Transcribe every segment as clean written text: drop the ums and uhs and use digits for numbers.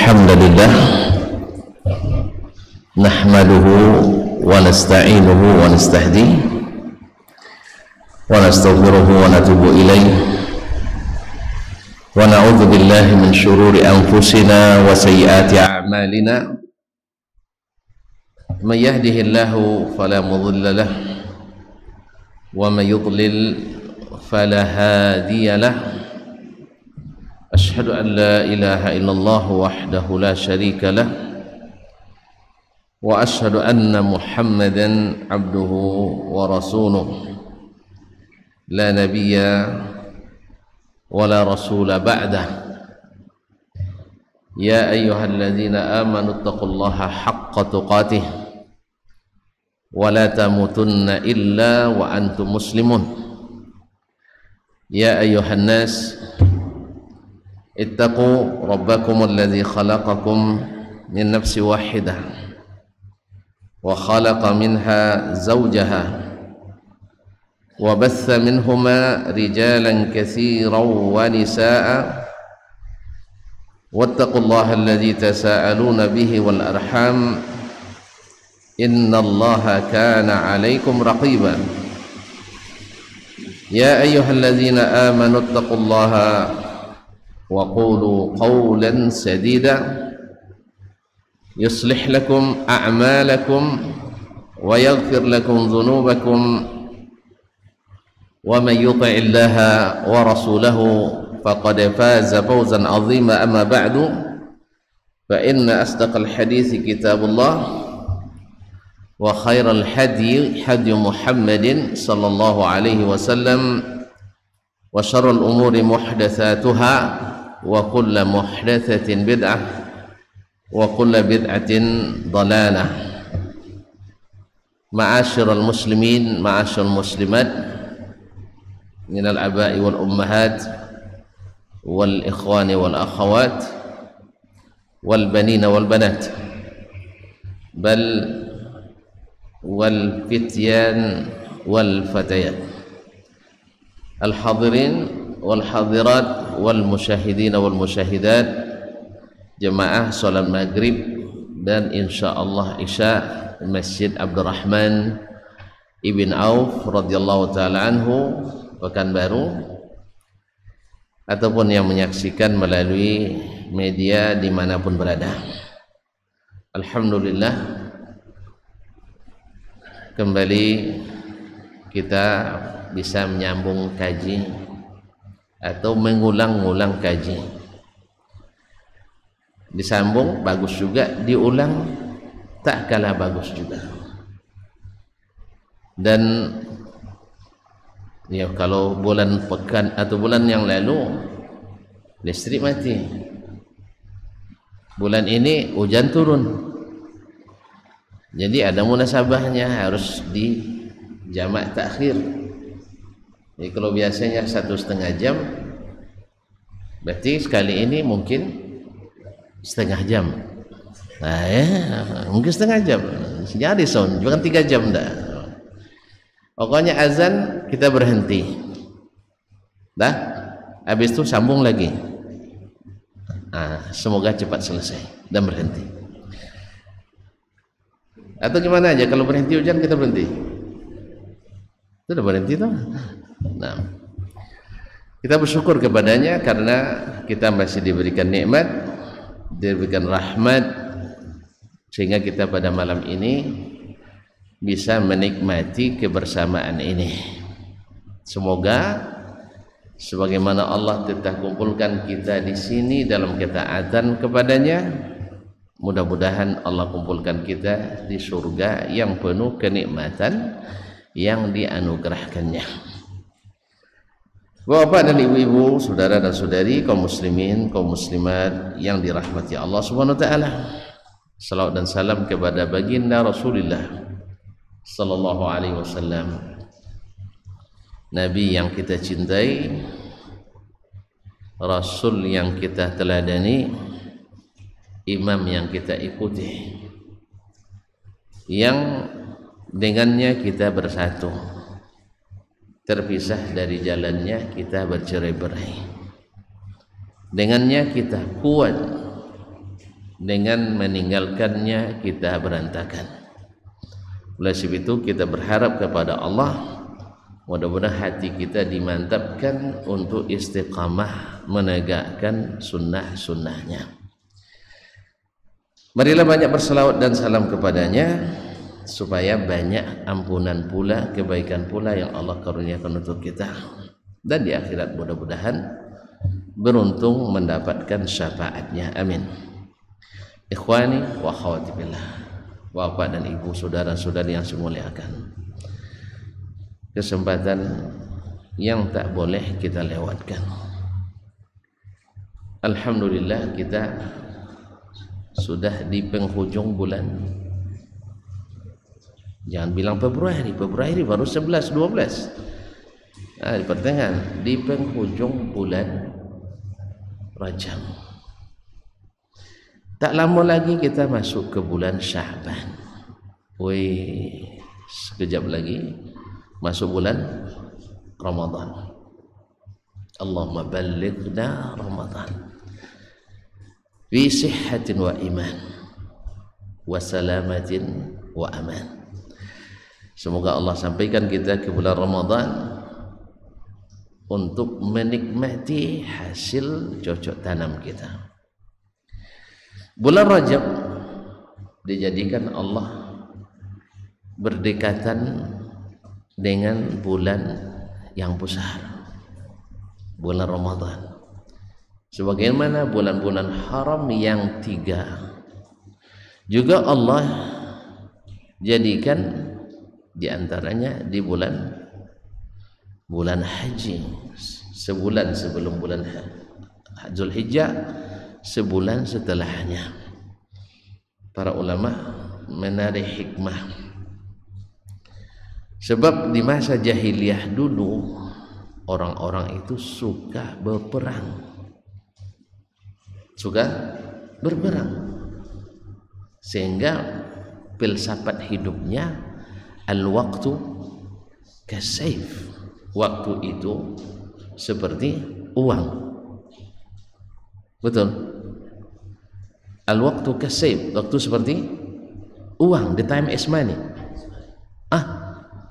الحمد لله نحمده ونستعينه ونستهديه ونستغفره ونتوب إليه ونعوذ بالله من شرور أنفسنا وسيئات أعمالنا من يهده الله فلا مضل له ومن يضلل فلا هادي له أشهد أن لا إله إلا الله وحده لا شريك له وأشهد أن محمدا عبده ورسوله لا نبي ولا رسول بعده يا أيها الذين آمنوا اتقوا الله حق تقاته ولا تموتن إلا وأنتم مسلمون يا أيها الناس اتقوا ربكم الذي خلقكم من نفس واحدة وخلق منها زوجها وبث منهما رجالا كثيرا ونساء واتقوا الله الذي تساءلون به والأرحام إن الله كان عليكم رقيبا يا أيها الذين آمنوا اتقوا الله وقولوا قولا سديدا يصلح لكم أعمالكم ويغفر لكم ذنوبكم ومن يطع الله ورسوله فقد فاز فوزا عظيما أما بعد فإن أصدق الحديث كتاب الله وخير الهدي هدي محمد صلى الله عليه وسلم وشر الأمور محدثاتها وكل محدثة بدعة وكل بدعة ضلالة معاشر المسلمين معاشر المسلمات من الآباء والأمهات والإخوان والأخوات والبنين والبنات بل والفتيان والفتيات الحاضرين والحاضرات والمشاهدين والمشاهدات jemaah salat maghrib dan insyaallah isya Masjid Abdurrahman Ibn Auf radhiyallahu taala anhu Pekanbaru ataupun yang menyaksikan melalui media dimanapun berada. Alhamdulillah kembali kita bisa menyambung kaji atau mengulang-ulang kaji. Disambung bagus juga, diulang tak kalah bagus juga. Dan ya kalau bulan pekan atau bulan yang lalu listrik mati, bulan ini hujan turun, jadi ada munasabahnya harus di jamak takhir. Jadi kalau biasanya 1,5 jam, berarti sekali ini mungkin setengah jam. Nah ya, mungkin setengah jam. Jadi sound, bukan 3 jam dah. Pokoknya azan kita berhenti. Dah, habis itu sambung lagi. Nah, semoga cepat selesai dan berhenti. Atau gimana aja kalau berhenti hujan kita berhenti. Sudah berhenti tuh. Nah, kita bersyukur kepadanya karena kita masih diberikan nikmat, diberikan rahmat, sehingga kita pada malam ini bisa menikmati kebersamaan ini. Semoga sebagaimana Allah telah kumpulkan kita di sini dalam ketaatan kepadanya, mudah-mudahan Allah kumpulkan kita di surga yang penuh kenikmatan yang dianugerahkannya. Bapak dan ibu-ibu, saudara dan saudari, kaum muslimin, kaum muslimat yang dirahmati Allah Subhanahu wa taala. Salawat dan salam kepada baginda Rasulullah sallallahu alaihi wasallam. Nabi yang kita cintai, Rasul yang kita teladani, imam yang kita ikuti, yang dengannya kita bersatu, terpisah dari jalannya kita bercerai-berai. Dengannya kita kuat dengan meninggalkannya kita berantakan. Oleh sebab itu kita berharap kepada Allah, mudah-mudahan hati kita dimantapkan untuk istiqamah menegakkan sunnah-sunnahnya. Marilah banyak berselawat dan salam kepadanya, supaya banyak ampunan pula, kebaikan pula yang Allah karuniakan untuk kita, dan di akhirat mudah-mudahan beruntung mendapatkan syafaatnya. Amin. Ikhwani wa akhwati billah, bapak dan ibu, saudara-saudari yang saya muliakan, kesempatan yang tak boleh kita lewatkan. Alhamdulillah kita sudah di penghujung bulan, jangan bilang Februari baru 11-12, di pertengahan, di penghujung bulan Rajab. Tak lama lagi kita masuk ke bulan Sya'ban. Wih, sekejap lagi masuk bulan Ramadan. Allahumma ballighna Ramadan fi sihhatin wa iman wa salamatin wa aman. Semoga Allah sampaikan kita ke bulan Ramadan untuk menikmati hasil cocok tanam kita. Bulan Rajab dijadikan Allah berdekatan dengan bulan yang besar, bulan Ramadan, sebagaimana bulan-bulan haram yang 3 juga Allah jadikan diantaranya di bulan haji, sebulan sebelum bulan Zulhijjah, sebulan setelahnya. Para ulama menarik hikmah, sebab di masa jahiliyah dulu orang-orang itu suka berperang, sehingga filsafat hidupnya al-waqtu kasayf, waktu itu seperti uang. Betul, al-waqtu kasayf, waktu seperti uang, the time is money.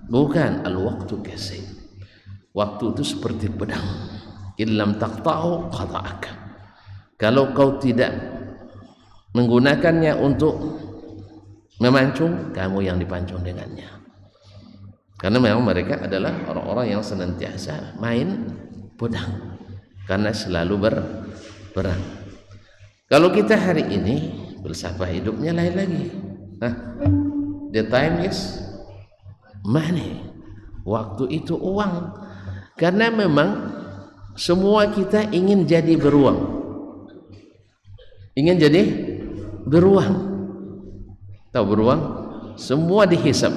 Bukan, al-waqtu kasayf, waktu itu seperti pedang, illam taqta'u qata'ak, kalau kau tidak menggunakannya untuk memancung, kamu yang dipancung dengannya. Karena memang mereka adalah orang-orang yang senantiasa main pedang, karena selalu berperang. Kalau kita hari ini filsafat hidupnya lain lagi. The time is money, waktu itu uang. Karena memang semua kita ingin jadi beruang, tahu beruang, semua dihisap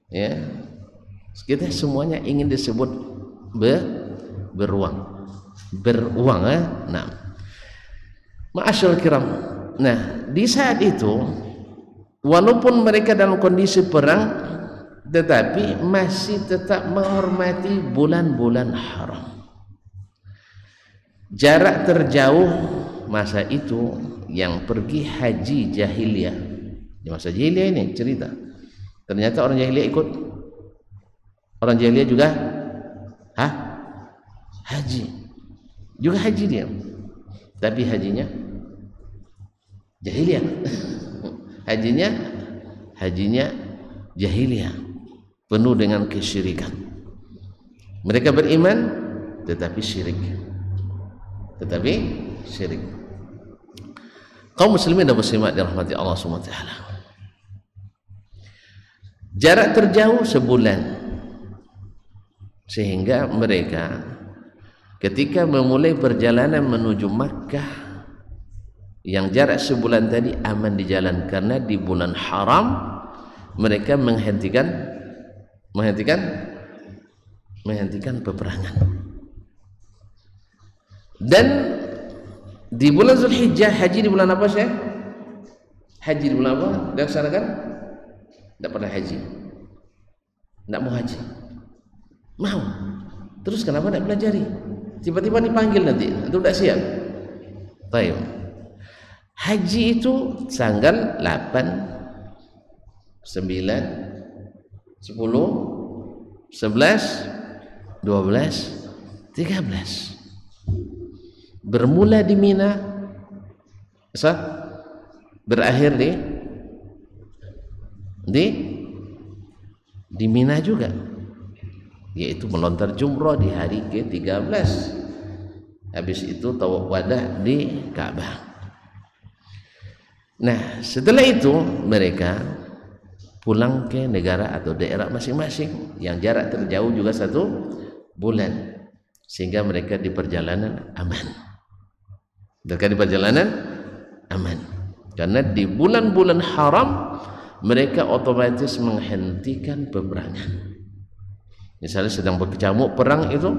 ya, kita semuanya ingin disebut beruang. Nah, ma'asyarul kiram, nah di saat itu walaupun mereka dalam kondisi perang, tetapi masih tetap menghormati bulan-bulan haram. Jarak terjauh masa itu yang pergi haji jahiliyah, di masa jahiliyah ini cerita, ternyata orang jahiliyah ikut, orang jahiliyah juga haji dia, tapi hajinya jahiliyah. hajinya jahiliyah, penuh dengan kesyirikan. Mereka beriman tetapi syirik. Kaum muslimin dan muslimat dirahmati Allah Subhanahu wa taala, jarak terjauh sebulan, sehingga mereka ketika memulai perjalanan menuju Makkah yang jarak sebulan tadi aman di jalan, karena di bulan haram mereka menghentikan peperangan. Dan di bulan Zulhijjah, haji di bulan apa Syekh? Haji di bulan apa dilaksanakan? Tidak pernah haji, tidak mau haji, mau terus kenapa tidak pelajari? Tiba-tiba dipanggil nanti, itu tidak siap. Baik. Haji itu tanggal 8, 9, 10, 11, 12, 13. Bermula di Mina, berakhir di Mina juga, yaitu melontar jumrah di hari ke-13. Habis itu tawaf wadah di Ka'bah. Nah, setelah itu mereka pulang ke negara atau daerah masing-masing yang jarak terjauh juga 1 bulan, sehingga mereka di perjalanan aman. Karena di bulan-bulan haram mereka otomatis menghentikan peperangan. Misalnya sedang berkecamuk perang itu,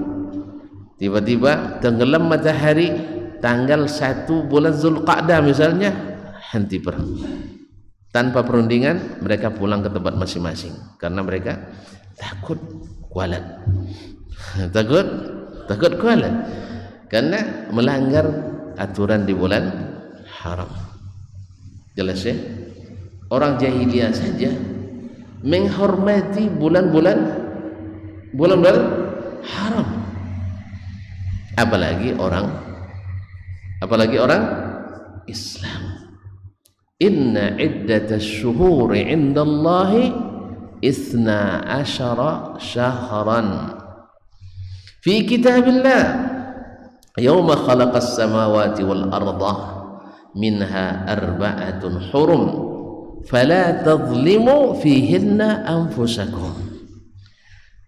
tiba-tiba tenggelam matahari tanggal 1 bulan Zulqa'dah misalnya, henti perang. Tanpa perundingan mereka pulang ke tempat masing-masing karena mereka takut kualat. takut kualat karena melanggar aturan di bulan haram. Jelas ya? Orang jahiliyah saja menghormati bulan-bulan haram, apalagi orang Islam. Inna iddatas syuhuri indallahi 12 syahran fi kitabillah yawma khalaqas samawati wal arda minha 4 hurum fala tadhlimu fihinna anfusakum.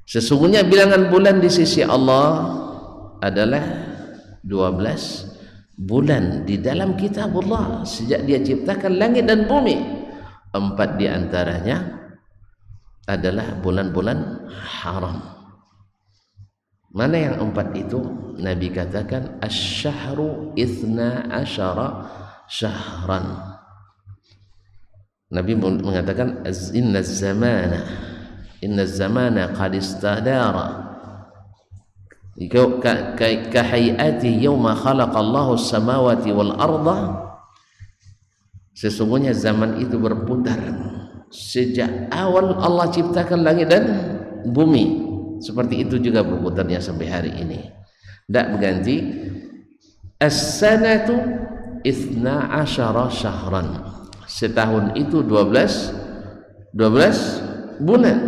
Sesungguhnya bilangan bulan di sisi Allah adalah 12 bulan di dalam kitab Allah sejak dia ciptakan langit dan bumi. 4 di antaranya adalah bulan-bulan haram. Mana yang 4 itu? Nabi katakan asy-syahru 12 syahran. Nabi mengatakan inna zamana qad istadara kahayati yawma khalaqallahu samawati wal arda. Sesungguhnya zaman itu berputar sejak awal Allah ciptakan langit dan bumi. Seperti itu juga berputarnya sampai hari ini, tidak berganti. As-sanatu 12 syahran. Setahun itu 12 bulan.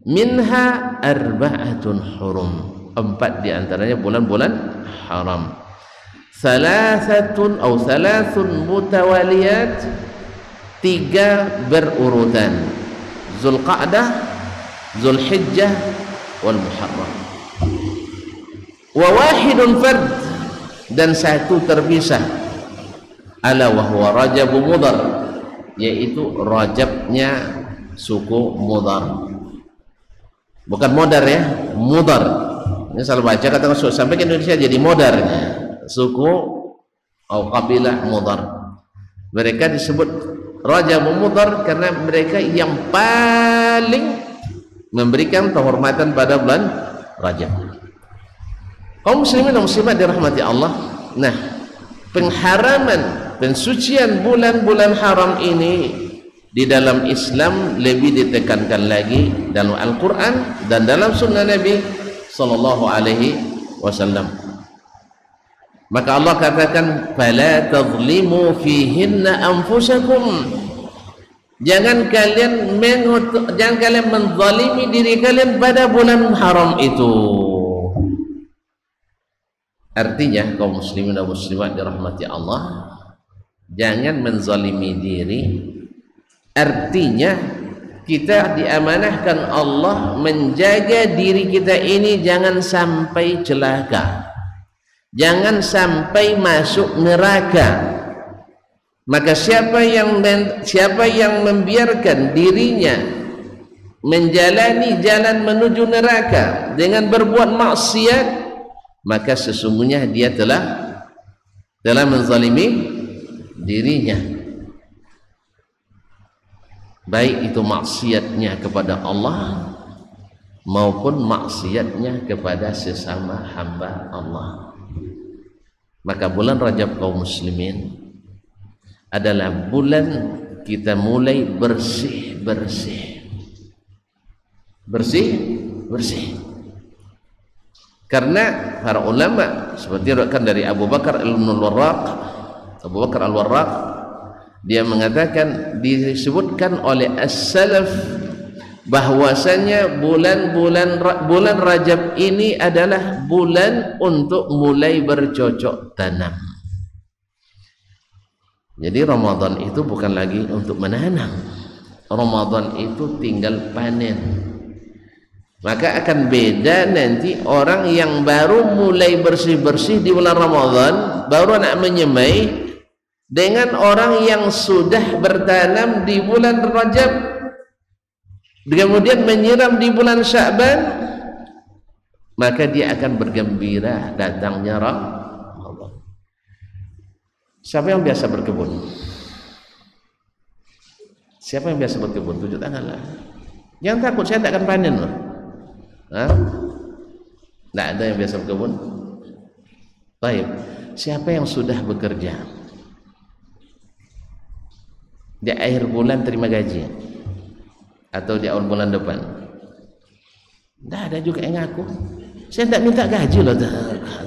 Minha 4 hurum. 4 di antaranya bulan-bulan haram. 3 mutawaliyat, 3 berurutan. Zulqa'dah, Zulhijjah, wal Muharram. Wa wahidun fard, dan 1 terpisah. Ala wa huwa Rajab Mudhar, yaitu Rajabnya suku Mudhar. Bukan Modar ya, Mudhar. Ini salah baca, kata sampai ke Indonesia jadi Modarnya, suku atau kabilah Mudhar. Mereka disebut Raja Mudhar karena mereka yang paling memberikan penghormatan pada bulan Rajab. Kaum muslimin dan muslimat dirahmati Allah. Nah, pengharaman, pensucian bulan-bulan haram ini di dalam Islam lebih ditekankan lagi dalam Al-Quran dan dalam sunnah Nabi sallallahu alaihi wasallam. Maka Allah katakan fala tadhlimu fihinna anfusakum. Jangan kalian menzalimi diri kalian pada bulan haram itu. Artinya kaum muslimin dan muslimat dirahmati Allah, jangan menzalimi diri. Artinya kita diamanahkan Allah menjaga diri kita ini jangan sampai celaka, jangan sampai masuk neraka. Maka siapa yang membiarkan dirinya menjalani jalan menuju neraka dengan berbuat maksiat, maka sesungguhnya dia telah menzalimi dirinya, baik itu maksiatnya kepada Allah maupun maksiatnya kepada sesama hamba Allah. Maka bulan Rajab kaum muslimin adalah bulan kita mulai bersih. Karena para ulama seperti diriwayatkan dari Abu Bakar Al-Warraq, dia mengatakan, disebutkan oleh as-salaf bahwasanya bulan Rajab ini adalah bulan untuk mulai bercocok tanam. Jadi Ramadan itu bukan lagi untuk menanam, Ramadan itu tinggal panen. Maka akan beda nanti orang yang baru mulai bersih-bersih di bulan Ramadan, baru nak menyemai, dengan orang yang sudah bertanam di bulan Rajab, kemudian menyiram di bulan Sya'ban, maka dia akan bergembira datangnya Ramadan. Siapa yang biasa berkebun? Siapa yang biasa berkebun? Tunjuk tanganlah. Jangan takut, saya tak akan panen loh. Tidak ada yang biasa berkebun. Baik, siapa yang sudah bekerja di akhir bulan terima gaji atau di awal bulan depan? Tidak ada juga yang ngaku. Saya tidak minta gaji loh.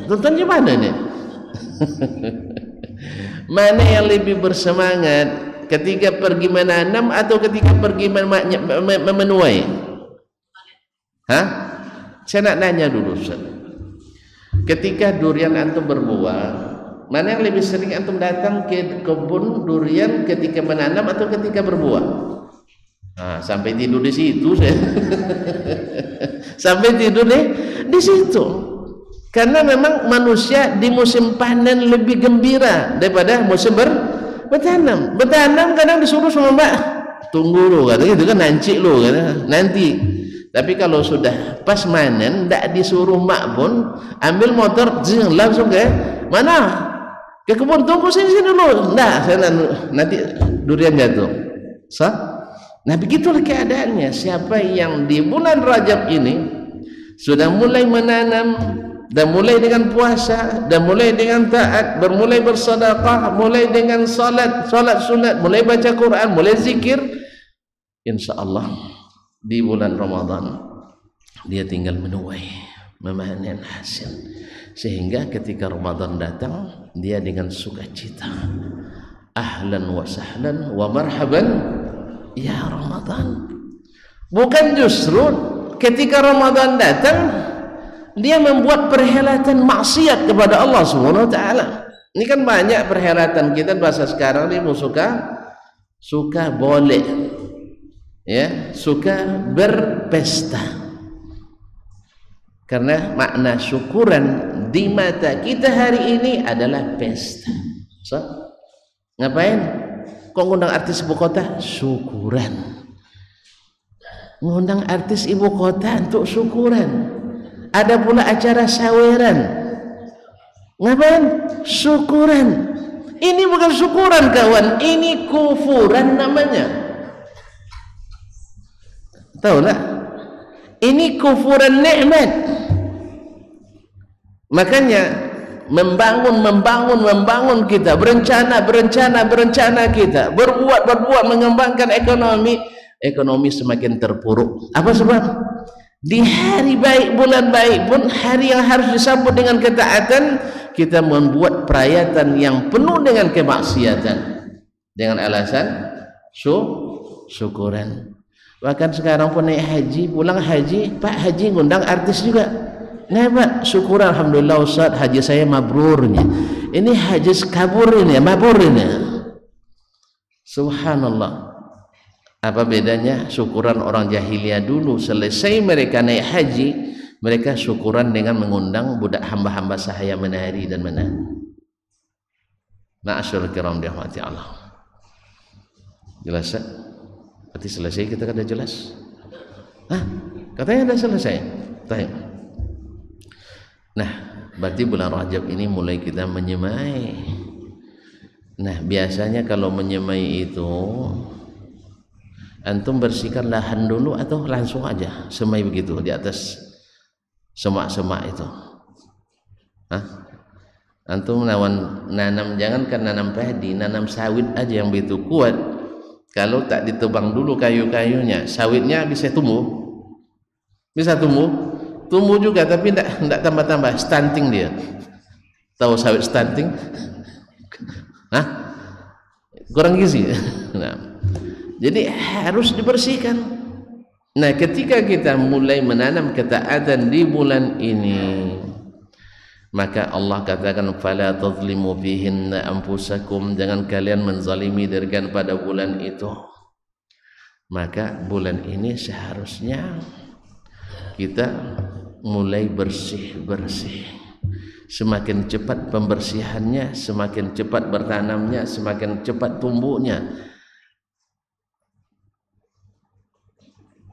Tuan gimana nih? Mana yang lebih bersemangat ketika pergi menanam atau ketika pergi memenuai? Saya nak nanya dulu, Ustaz. Ketika durian antum berbuah, mana yang lebih sering antum datang ke kebun durian, ketika menanam atau ketika berbuah? Sampai tidur di situ saya. Sampai tidur di situ. Karena memang manusia di musim panen lebih gembira daripada musim bertanam. Bertanam kadang disuruh sama mbak, tunggu lu, kata gitu kan, nanti lu, kata nanti. Tapi kalau sudah pas manen, tidak disuruh mak pun, ambil motor langsung ke mana? Ke kebun, tunggu sini dulu. Nah, saya nanti durian jatuh. Nah, begitulah keadaannya. Siapa yang di bulan Rajab ini sudah mulai menanam, dan mulai dengan puasa, dan mulai dengan taat, bermulai bersedekah, mulai dengan salat sunat, mulai baca Quran, mulai zikir, insyaallah di bulan Ramadan dia tinggal menuai, memanen hasil, sehingga ketika Ramadan datang dia dengan sukacita, ahlan wa sahlan wa marhaban ya Ramadan. Bukan justru ketika Ramadan datang dia membuat perhelatan maksiat kepada Allah Subhanahu wa taala. Ini kan banyak perhelatan kita bahasa sekarang ini suka boleh, ya, suka berpesta. Karena makna syukuran di mata kita hari ini adalah pesta. Ngapain? Kok ngundang artis ibu kota? Syukuran. Ngundang artis ibu kota untuk syukuran. Ada pula acara saweran. Ngapain? Syukuran. Ini bukan syukuran kawan, ini kufuran namanya. Tahu tak? Ini kufuran nikmat. Makanya membangun kita, berencana kita, berbuat mengembangkan ekonomi semakin terpuruk. Apa sebab? Di hari baik, bulan baik pun, hari yang harus disambut dengan ketaatan, kita membuat perayaan yang penuh dengan kemaksiatan dengan alasan syukuran. Bahkan sekarang pun naik haji, pulang haji, Pak Haji ngundang artis juga. Nah Pak, syukur alhamdulillah Ustaz, haji saya mabrurnya. Ini haji kabur ini, mabur ini. Subhanallah. Apa bedanya syukuran orang jahiliyah dulu? Selesai mereka naik haji, mereka syukuran dengan mengundang budak hamba-hamba sahaya menari dan menari. Ma'asyurul kiram dirahmati Allah. Jelas tak? Berarti selesai, kita kata jelas. Katanya dah selesai. Baik. Nah, berarti bulan Rajab ini mulai kita menyemai. Nah, biasanya kalau menyemai itu antum bersihkan lahan dulu atau langsung aja semai begitu di atas semak-semak itu? Antum nanam, jangankan nanam padi, nanam sawit aja yang begitu kuat, kalau tak ditebang dulu kayu-kayunya, sawitnya bisa tumbuh, tumbuh juga, tapi tidak tambah-tambah, stunting dia. Tahu sawit stunting? Hah? Kurang gizi. Nah, jadi harus dibersihkan. Nah, ketika kita mulai menanam ketaatan di bulan ini, maka Allah katakan fala tazlimu fihinna anfusakum, jangan kalian menzalimi dirikan pada bulan itu. Maka bulan ini seharusnya kita mulai bersih-bersih. Semakin cepat pembersihannya, semakin cepat bertanamnya, semakin cepat tumbuhnya.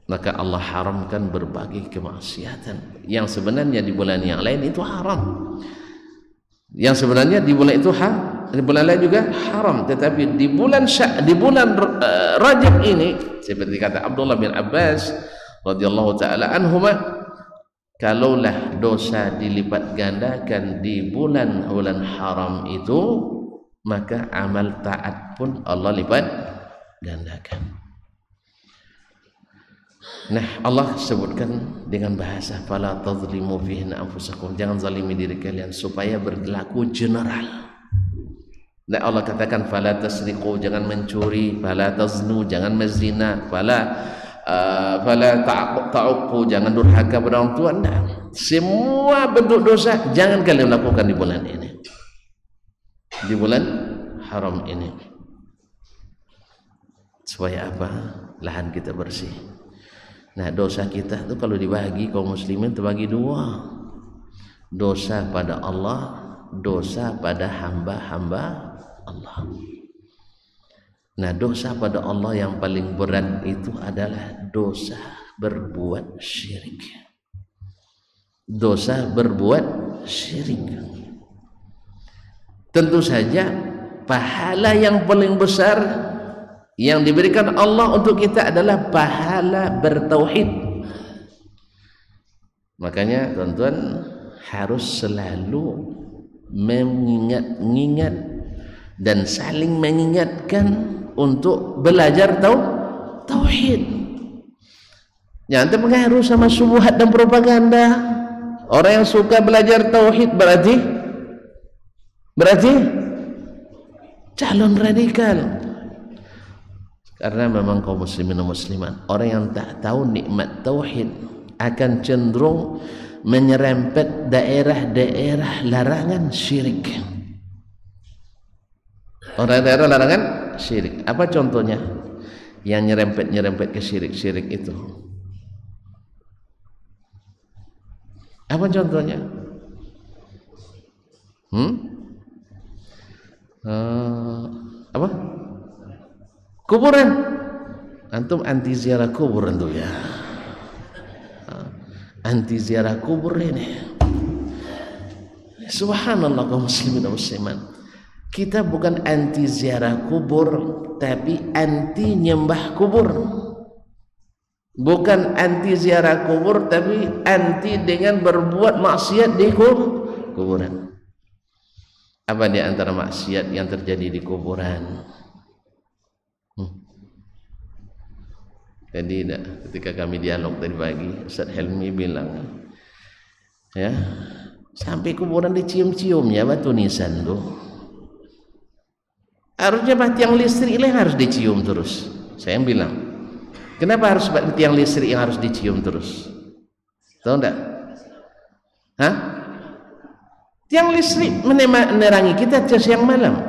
Maka Allah haramkan berbagai kemaksiatan yang sebenarnya di bulan yang lain itu haram. Yang sebenarnya di bulan itu di bulan lain juga haram, tetapi di bulan Rajab ini, seperti kata Abdullah bin Abbas radhiyallahu taala anhuma, kalaulah dosa dilipat gandakan di bulan haram itu, maka amal taat pun Allah lipat gandakan. Nah, Allah sebutkan dengan bahasa fala tazlimu fihinna anfusakum, jangan zalimi diri kalian, supaya berlaku general. Dan Allah katakan fala tasriqu, jangan mencuri, fala taznu, jangan menzina, fala ta'uqu, jangan durhaka pada orang tua. Nah, semua bentuk dosa jangan kalian lakukan di bulan ini, di bulan haram ini. Supaya apa? Lahan kita bersih. Nah, dosa kita itu kalau dibagi kaum muslimin terbagi dua, dosa pada Allah, dosa pada hamba-hamba Allah. Nah, dosa pada Allah yang paling berat itu adalah dosa berbuat syirik. Dosa berbuat syirik. Tentu saja pahala yang paling besar yang diberikan Allah untuk kita adalah pahala bertauhid. Makanya tuan-tuan harus selalu mengingat dan saling mengingatkan untuk belajar tauhid. Jangan terpengaruh sama syubhat dan propaganda. Orang yang suka belajar tauhid berarti calon radikal. Karena memang kaum muslimin dan muslimat, orang yang tak tahu nikmat tauhid akan cenderung menyerempet daerah-daerah larangan syirik. Orang daerah larangan syirik. Apa contohnya? Yang nyerempet ke syirik itu. Apa contohnya? Apa? Kuburan. Antum anti ziarah kubur antum ya. Anti ziarah kubur ini. Subhanallah kaum muslimin dan muslimat. Kita bukan anti ziarah kubur, tapi anti nyembah kubur. Bukan anti ziarah kubur, tapi anti dengan berbuat maksiat di kuburan. Apa di antara maksiat yang terjadi di kuburan? Jadi ketika kami dialog tadi pagi, Ustaz Helmi bilang, ya, sampai kuburan dicium-cium ya batu nisan tuh. Harusnya tiang listrik yang harus dicium terus. Saya bilang, kenapa harus tiang listrik yang harus dicium terus? Tahu enggak? Hah? Tiang listrik menerangi kita siang malam.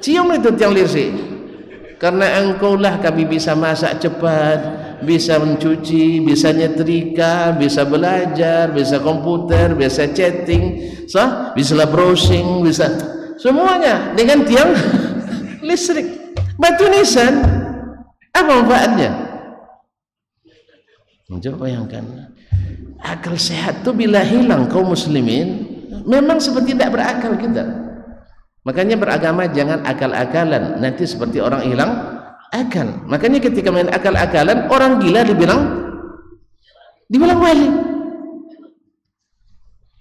Cium itu tiang listrik. Karena engkaulah kami bisa masak cepat, bisa mencuci, bisa nyetrika, bisa belajar, bisa komputer, bisa chatting, bisa browsing, bisa semuanya dengan tiang listrik. Batu nisan, apa manfaatnya? Coba bayangkan, akal sehat itu bila hilang kaum muslimin, memang seperti tidak berakal kita. Makanya beragama jangan akal-akalan, nanti seperti orang hilang akal. Makanya ketika main akal-akalan, orang gila dibilang wali.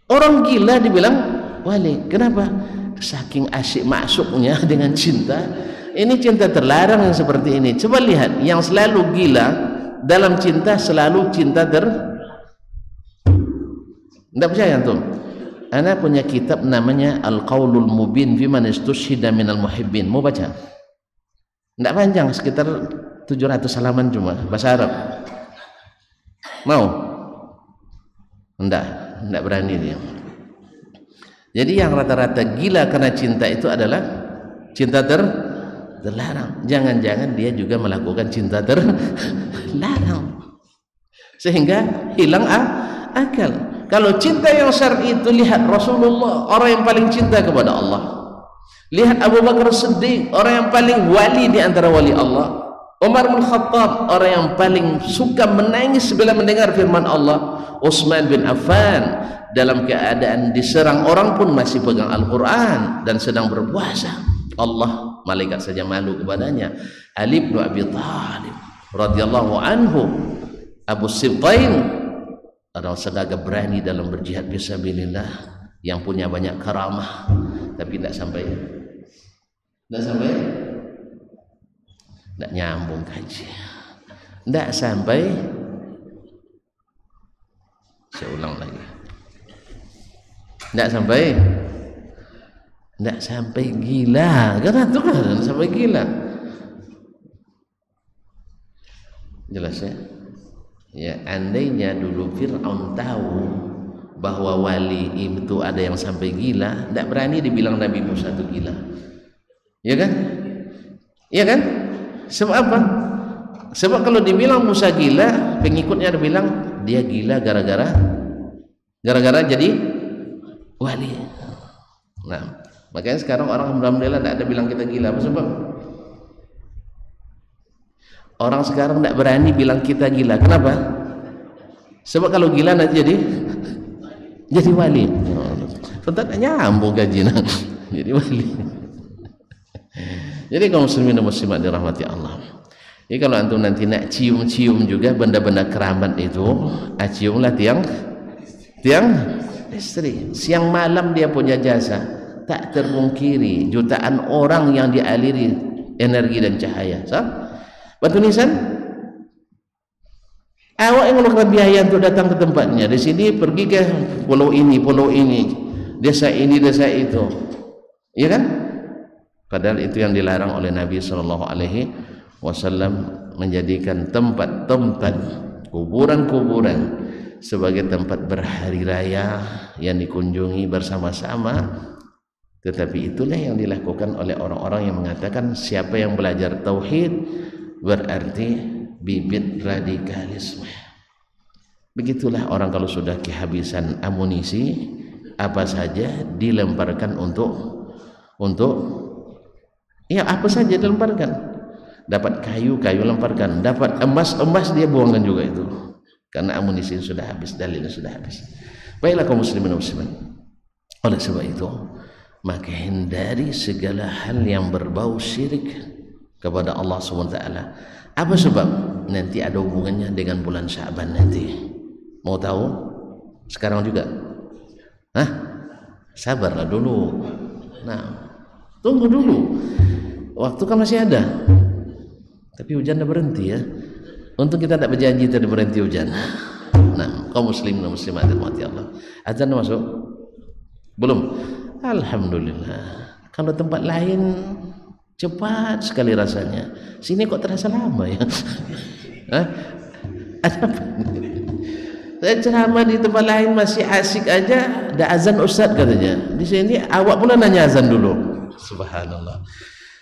Orang gila dibilang wali. Kenapa? Saking asyik masuknya dengan cinta. Ini cinta terlarang yang seperti ini. Coba lihat, yang selalu gila dalam cinta selalu cinta Tidak percaya tuh? Ana punya kitab namanya Al-Qaulul Mubin fi man istushhida minal muhibbin. Mau baca? Tidak panjang, sekitar 700 halaman cuma bahasa Arab. Mau? Tidak berani dia. Jadi yang rata-rata gila karena cinta itu adalah cinta terlarang. Jangan-jangan dia juga melakukan cinta terlarang, sehingga hilang akal. Kalau cinta yang syar'i itu, lihat Rasulullah, orang yang paling cinta kepada Allah. Lihat Abu Bakar Siddiq, orang yang paling wali di antara wali Allah. Umar bin Khattab, orang yang paling suka menangis bila mendengar firman Allah. Utsman bin Affan, dalam keadaan diserang orang pun masih pegang Al-Quran dan sedang berpuasa. Allah, malaikat saja malu kepadanya. Ali bin Abi Thalib radhiyallahu anhu, Abu Sibtain, orang segagah berani dalam berjihad fisabilillah, yang punya banyak karamah, tapi tidak nyambung kaji, tidak sampai. Saya ulang lagi, tidak sampai gila, karena itu kan sampai gila. Jelas ya? Ya, andainya dulu Fir'aun tahu bahwa wali itu ada yang sampai gila, tidak berani dibilang Nabi Musa itu gila. Ya kan? Ya kan? Sebab apa? Sebab kalau dibilang Musa gila, pengikutnya bilang dia gila gara-gara jadi wali. Nah, makanya sekarang orang alhamdulillah tidak ada bilang kita gila. Apa sebab? Orang sekarang tidak berani bilang kita gila. Kenapa? Sebab kalau gila nanti jadi wali. Tentu nyambung gaji jadi wali. Jadi kaum muslimin dan muslimat dirahmati Allah. Jadi kalau antum nanti nak cium-cium juga benda-benda keramat itu, ciumlah tiang istri. Siang malam dia punya jasa, tak termungkiri jutaan orang yang dialiri energi dan cahaya. Batu nisan, awak yang mengeluarkan biaya untuk datang ke tempatnya. Di sini pergi ke pulau ini, desa ini, desa itu, ya kan? Padahal itu yang dilarang oleh Nabi Shallallahu Alaihi Wasallam, menjadikan tempat-tempat kuburan-kuburan sebagai tempat berhari raya yang dikunjungi bersama-sama. Tetapi itulah yang dilakukan oleh orang-orang yang mengatakan siapa yang belajar tauhid berarti bibit radikalisme. Begitulah orang kalau sudah kehabisan amunisi, apa saja dilemparkan untuk ya apa saja dilemparkan. Dapat kayu lemparkan, dapat emas dia buangkan juga itu, karena amunisi sudah habis, dalilnya sudah habis. Baiklah kaum muslimin dan muslimat, oleh sebab itu maka hindari segala hal yang berbau syirik kepada Allah SWT. Apa sebab? Nanti ada hubungannya dengan bulan Sya'ban nanti. Mau tahu? Sekarang juga? Sabarlah dulu. Nah, tunggu dulu. Waktu kan masih ada. Tapi hujan dah berhenti ya. Untung kita tak berjanji tadi berhenti hujan. Nah, kaum muslimin dan muslimat dirahmati Allah. Azan masuk? Belum? Alhamdulillah. Kalau tempat lain cepat sekali rasanya, sini kok terasa lama ya? Ada apa? Saya ceramah di tempat lain masih asik aja, ada azan ustaz katanya. Di sini awak pula nanya azan dulu. Subhanallah.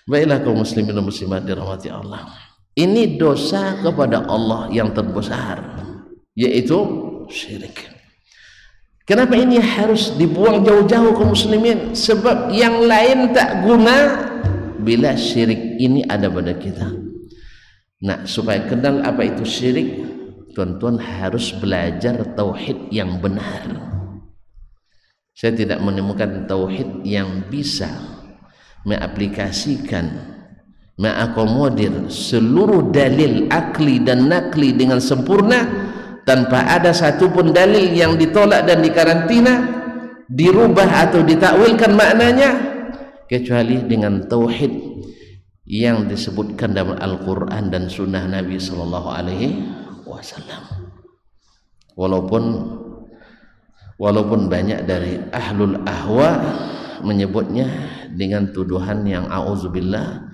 Baiklah kaum muslimin dan muslimat dirahmati Allah. Ini dosa kepada Allah yang terbesar, yaitu syirik. Kenapa ini harus dibuang jauh-jauh kaum muslimin? Sebab yang lain tak guna bila syirik ini ada pada kita. Nah, supaya kenal apa itu syirik, tuan-tuan harus belajar tauhid yang benar. Saya tidak menemukan tauhid yang bisa mengaplikasikan, mengakomodir seluruh dalil akli dan nakli dengan sempurna tanpa ada satupun dalil yang ditolak dan dikarantina, dirubah atau ditakwilkan maknanya kecuali dengan tauhid yang disebutkan dalam Al-Quran dan Sunnah Nabi Sallallahu Alaihi Wasallam. Walaupun banyak dari ahlul ahwa menyebutnya dengan tuduhan yang auzubillah,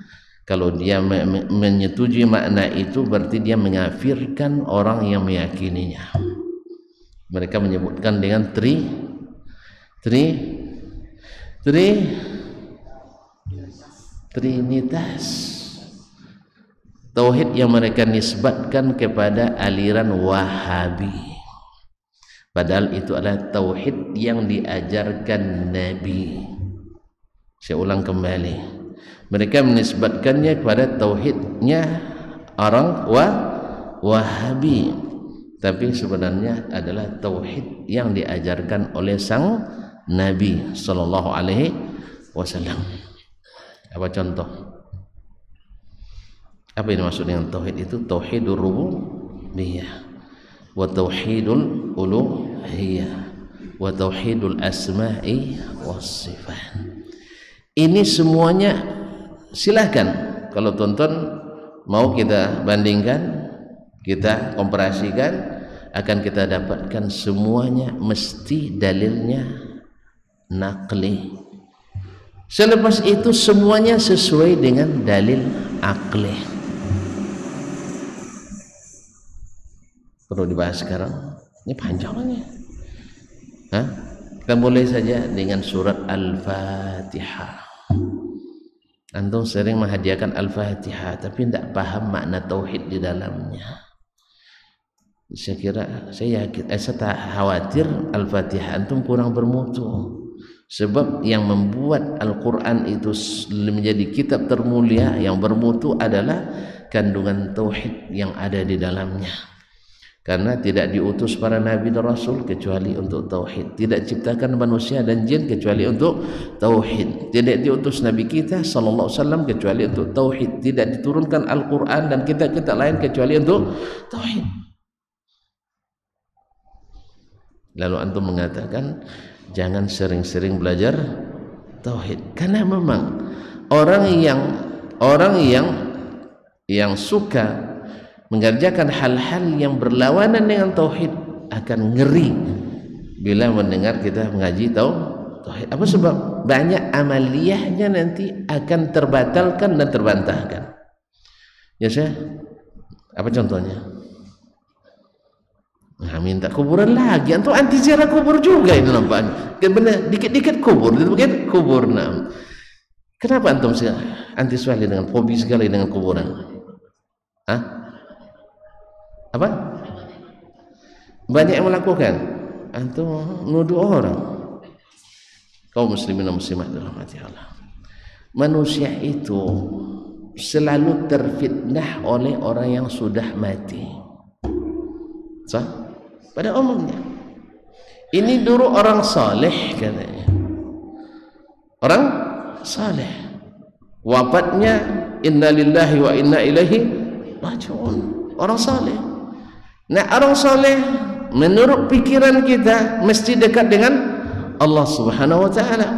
kalau dia menyetujui makna itu berarti dia mengafirkan orang yang meyakininya. Mereka menyebutkan dengan Trinitas, tauhid yang mereka nisbatkan kepada aliran Wahabi, padahal itu adalah tauhid yang diajarkan Nabi. Saya ulang kembali, mereka menisbatkannya kepada tauhidnya orang Wahabi, tapi sebenarnya adalah tauhid yang diajarkan oleh sang Nabi Sallallahu Alaihi Wasallam. Apa contoh? Apa yang dimaksud dengan tauhid itu? Tauhidur rububiyah, wa tauhidul uluhiyah, wa tauhidul asma'i was sifat. Ini semuanya silahkan kalau tonton mau kita bandingkan, kita komparasikan, akan kita dapatkan semuanya mesti dalilnya naqli. Selepas itu semuanya sesuai dengan dalil akli. Perlu dibahas sekarang? Ini panjangnya. Kita mulai saja dengan surat Al-Fatihah. Antum sering menghadiahkan Al-Fatihah tapi tidak paham makna tauhid di dalamnya. Saya tak khawatir Al-Fatihah antum kurang bermutu. Sebab yang membuat Al-Quran itu menjadi kitab termulia yang bermutu adalah kandungan tauhid yang ada di dalamnya. Karena tidak diutus para nabi dan rasul kecuali untuk tauhid, tidak ciptakan manusia dan jin kecuali untuk tauhid, tidak diutus nabi kita sallallahu alaihi wasallam kecuali untuk tauhid, tidak diturunkan Al-Quran dan kitab-kitab lain kecuali untuk tauhid. Lalu antum mengatakan jangan sering-sering belajar tauhid, karena memang orang yang suka mengerjakan hal-hal yang berlawanan dengan tauhid akan ngeri bila mendengar kita mengaji tauhid. Apa sebab? Banyak amaliyahnya nanti akan terbatalkan dan terbantahkan. Ya saya, apa contohnya? Nah, minta kuburan lagi, antum anti ziarah kubur juga itu nampaknya. Benar, dikit-dikit kubur, dikit kubur. Nah, kenapa antum anti sekali dengan hobi sekali dengan kuburan? Apa? Banyak yang melakukan. Antum nuduh orang. Kaum muslimin dan muslimat dalam hati Allah. Manusia itu selalu terfitnah oleh orang yang sudah mati. Sah? Pada umumnya ini dulu orang saleh katanya, orang saleh wafatnya inna lillahi wa inna ilaihi raji'un, orang saleh. Nah, orang saleh menurut pikiran kita mesti dekat dengan Allah Subhanahu wa taala.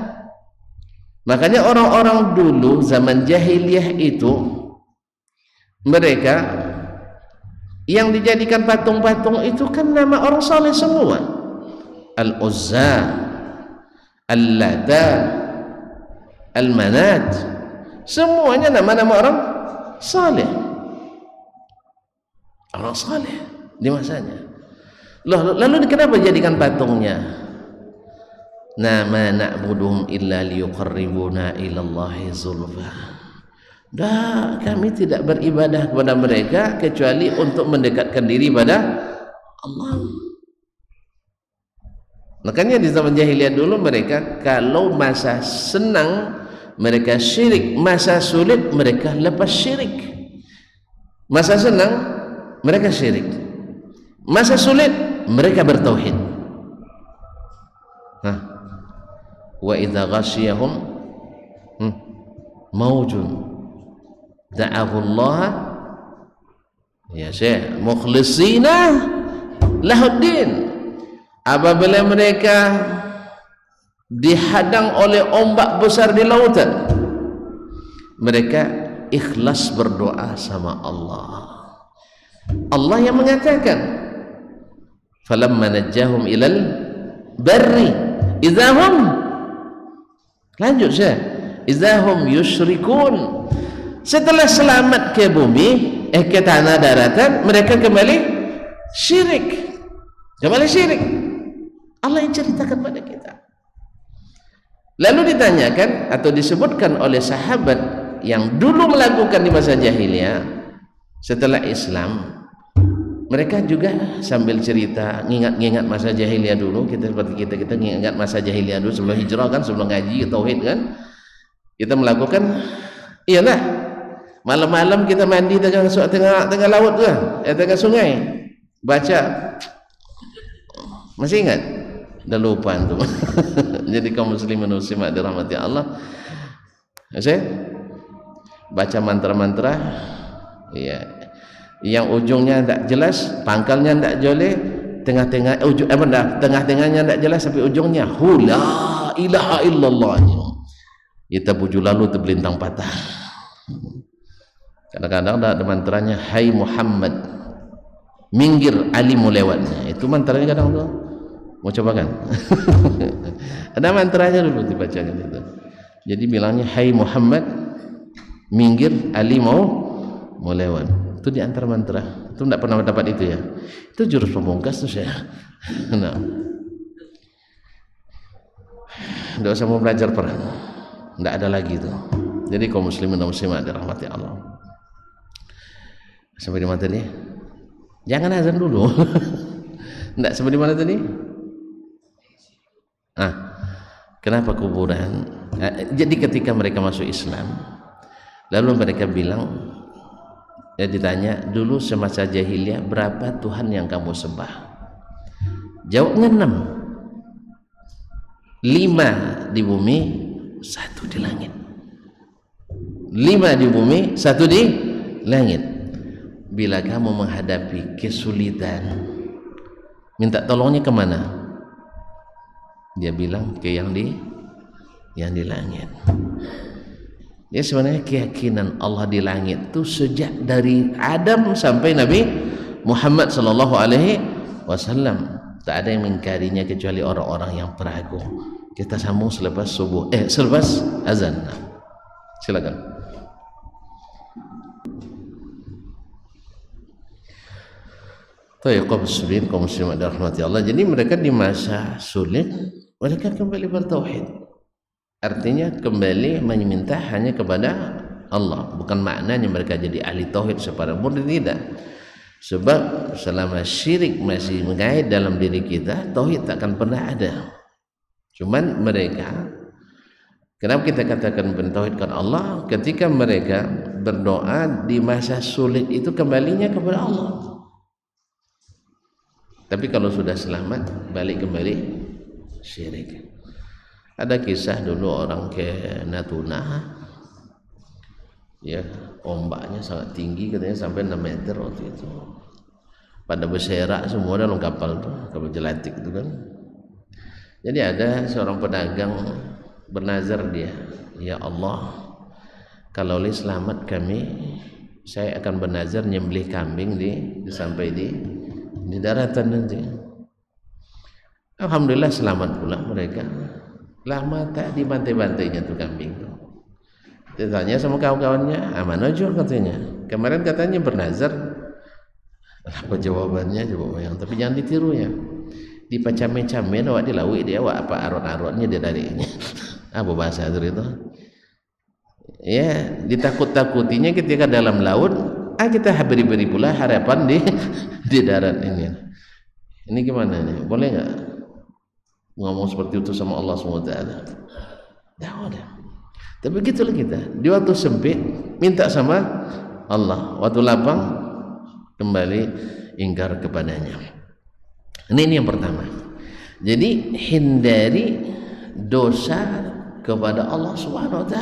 Makanya orang-orang dulu zaman jahiliyah itu mereka yang dijadikan patung-patung itu kan nama orang saleh semua. Al-Uzza, Al-Lata, Al-Manat, semuanya nama-nama orang saleh. Orang saleh di masanya. Lalu kenapa jadikan patungnya? Nama na'buduhum illa liyuqarribuna ilallahi zulfa. Kami tidak beribadah kepada mereka kecuali untuk mendekatkan diri pada Allah. Makanya di zaman jahiliyah dulu mereka kalau masa senang mereka syirik, masa sulit mereka lepas syirik. Masa senang mereka syirik, masa sulit mereka bertauhid. Wa idza ghasyiyahum maujun da'ahu Allah ya syekh mukhlisina lahuddin. Apabila mereka dihadang oleh ombak besar di lautan, mereka ikhlas berdoa sama Allah. Allah yang mengatakan, falamma najjahum ilal barri idzahum, lanjut saya, idzahum yusyrikun. Setelah selamat ke bumi, ke tanah daratan, mereka kembali syirik. Allah yang ceritakan pada kita. Lalu ditanyakan atau disebutkan oleh sahabat yang dulu melakukan di masa jahiliyah, setelah Islam mereka juga sambil cerita ngingat-ngingat masa jahiliyah dulu. Kita seperti kita ngingat masa jahiliyah dulu sebelum hijrah kan, sebelum ngaji tauhid kan, kita melakukan, iyalah, malam-malam kita mandi tengah laut kan, tengah sungai, baca, masih ingat? Dah lupa itu. Jadi kaum muslimin muslimat dirahmati Allah, saya baca mantra-mantra, ya, yang ujungnya tidak jelas, pangkalnya tidak joleh, tengah-tengahnya tidak jelas sampai ujungnya la ilaha illallah. Kita buju lalu terbelintang patah. Kadang-kadang ada mantranya, hai Muhammad, minggir alimu lewatnya. Itu mantranya kadang tuh. Mau coba kan? Ada mantranya dulu dibacakan itu. Jadi bilangnya, hai Muhammad, minggir ali mau lewat. Itu di antara mantra. Itu tidak pernah dapat itu ya. Itu jurus pemungkas tuh saya. Nah, tidak usah mau belajar perang. Tidak ada lagi itu. Jadi kaum muslimin dan muslimat dirahmati Allah. Sampai di mana tadi? Jangan azan dulu. Tidak, sampai di mana tadi? Kenapa kuburan? Jadi ketika mereka masuk Islam, lalu mereka bilang, ya ditanya dulu semasa jahiliyah berapa Tuhan yang kamu sembah? Jawabnya 6. 5 di bumi, 1 di langit. 5 di bumi, 1 di langit. Bila kamu menghadapi kesulitan, minta tolongnya kemana? Dia bilang ke yang di langit. Ya, sebenarnya keyakinan Allah di langit itu sejak dari Adam sampai Nabi Muhammad sallallahu alaihi wasallam. Tak ada yang mengingkarinya kecuali orang-orang yang peragu. Kita sambung selepas subuh, selepas azan. Silakan. Kaum muslimin, kaum muslimat dirahmati Allah. Jadi mereka di masa sulit mereka kembali bertauhid. Artinya kembali meminta hanya kepada Allah. Bukan maknanya mereka jadi ahli tauhid secara murni, tidak. Sebab selama syirik masih mengait dalam diri kita, tauhid tak akan pernah ada. Cuman mereka, kenapa kita katakan bertauhidkan Allah? Ketika mereka berdoa di masa sulit itu kembalinya kepada Allah. Tapi kalau sudah selamat, balik kembali syirik. Ada kisah dulu orang ke Natuna, ya, ombaknya sangat tinggi, katanya sampai 6 meter waktu itu. Pada berserak semua dalam kapal tuh, kapal jelatik itu kan. Jadi ada seorang pedagang bernazar dia, ya Allah, kalau boleh selamat kami, saya akan bernazar nyembelih kambing sampai di daratan nanti. Alhamdulillah selamat pula mereka. Lama tak dibantai-bantainya tuh kambing tuh. Dia tanya sama kawan-kawannya, aman aja katanya. Kemarin katanya bernazar. Apa jawabannya? Jawabannya, tapi jangan ditiru ya. Dipacame-came awak dilawi dia awak apa arot-arotnya dia darinya. Apa bahasa itu? Ya, ditakut-takutinya ketika dalam laut. Kita beri pula harapan di darat ini. Ini gimana nih? Boleh nggak ngomong seperti itu sama Allah SWT? Tidak ada. Tapi begitulah kita. Di waktu sempit minta sama Allah, waktu lapang kembali ingkar kepadanya. Ini yang pertama. Jadi hindari dosa kepada Allah SWT.